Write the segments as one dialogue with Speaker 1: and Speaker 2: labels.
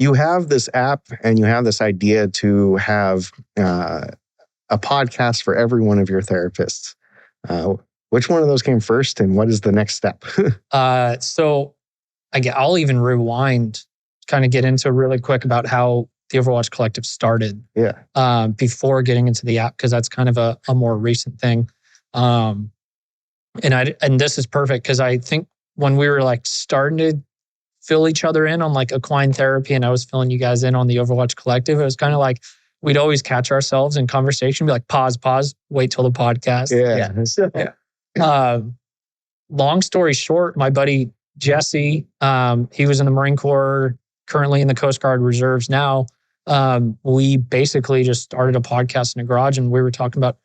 Speaker 1: you have this app and you have this idea to have a podcast for every one of your therapists. Which one of those came first, and what is the next step?
Speaker 2: So I'll even rewind, kind of get into really quick about how the Overwatch Collective started.
Speaker 1: Yeah.
Speaker 2: Before getting into the app, because that's kind of a more recent thing. And this is perfect because I think when we were like starting to fill each other in on like equine therapy, and I was filling you guys in on the Overwatch Collective, it was kind of like we'd always catch ourselves in conversation, be like, pause, wait till the podcast.
Speaker 1: Yeah.
Speaker 2: Long story short, my buddy Jesse, he was in the Marine Corps, currently in the Coast Guard Reserves now. We basically just started a podcast in a garage, and we were talking about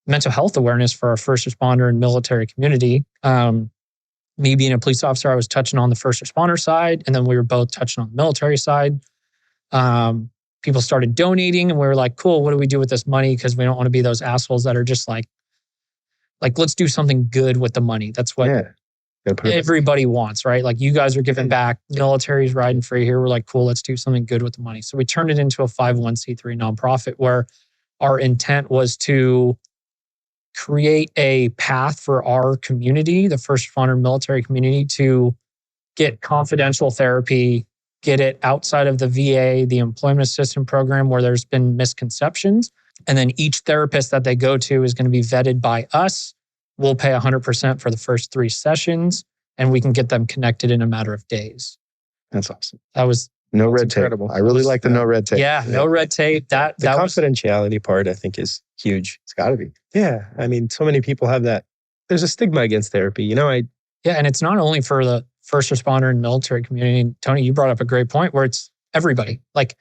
Speaker 2: mental health awareness for our first responder and military community. Me being a police officer, I was touching on the first responder side, and then we were both touching on the military side. People started donating, and we were like, cool, what do we do with this money? Because we don't want to be those assholes that are just like, let's do something good with the money. That's what everybody wants, right? Like, you guys are giving back, military's riding free here. We're like, cool, let's do something good with the money. So we turned it into a 501c3 nonprofit where our intent was to create a path for our community, the first responder military community, to get confidential therapy, get it outside of the VA, the employment assistance program, where there's been misconceptions. And then each therapist that they go to is going to be vetted by us. We'll pay 100% for the first 3 sessions, and we can get them connected in a matter of days.
Speaker 1: That's awesome.
Speaker 2: That's
Speaker 1: red tape. I really like the no red tape.
Speaker 2: Yeah, no red tape.
Speaker 3: The confidentiality part, I think, is huge.
Speaker 1: It's got to be.
Speaker 3: Yeah. I mean, so many people have that. There's a stigma against therapy. Yeah,
Speaker 2: and it's not only for the first responder and military community. And Tony, you brought up a great point where it's everybody. Like,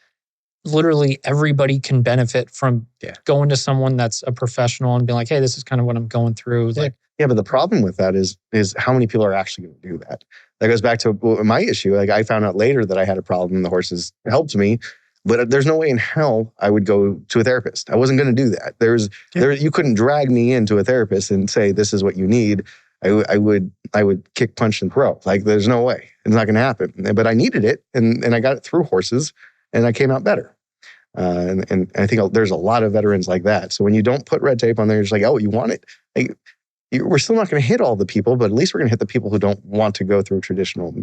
Speaker 2: literally everybody can benefit from going to someone that's a professional and being like, hey, this is kind of what I'm going through. Like,
Speaker 1: yeah, but the problem with that is how many people are actually going to do that? That goes back to my issue. Like, I found out later that I had a problem and the horses helped me, but there's no way in hell I would go to a therapist. I wasn't going to do that. You couldn't drag me into a therapist and say, this is what you need. I would kick, punch, and throw. Like, there's no way. It's not going to happen. But I needed it, and I got it through horses, and I came out better. And I think there's a lot of veterans like that. So when you don't put red tape on there, you're just like, oh, you want it? Like, we're still not going to hit all the people, but at least we're going to hit the people who don't want to go through traditional,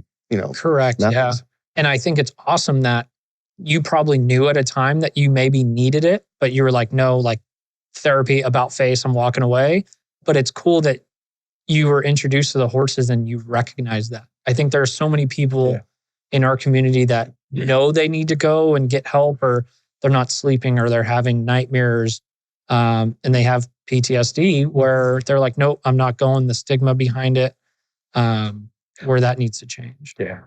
Speaker 2: Correct. Methods. Yeah. And I think it's awesome that you probably knew at a time that you maybe needed it, but you were like, no, like, therapy, about face, I'm walking away. But it's cool that you were introduced to the horses and you recognize that. I think there are so many people in our community that know they need to go and get help, or they're not sleeping, or they're having nightmares, and they have PTSD where they're like, nope, I'm not going. The stigma behind it, where that needs to change.
Speaker 3: Yeah.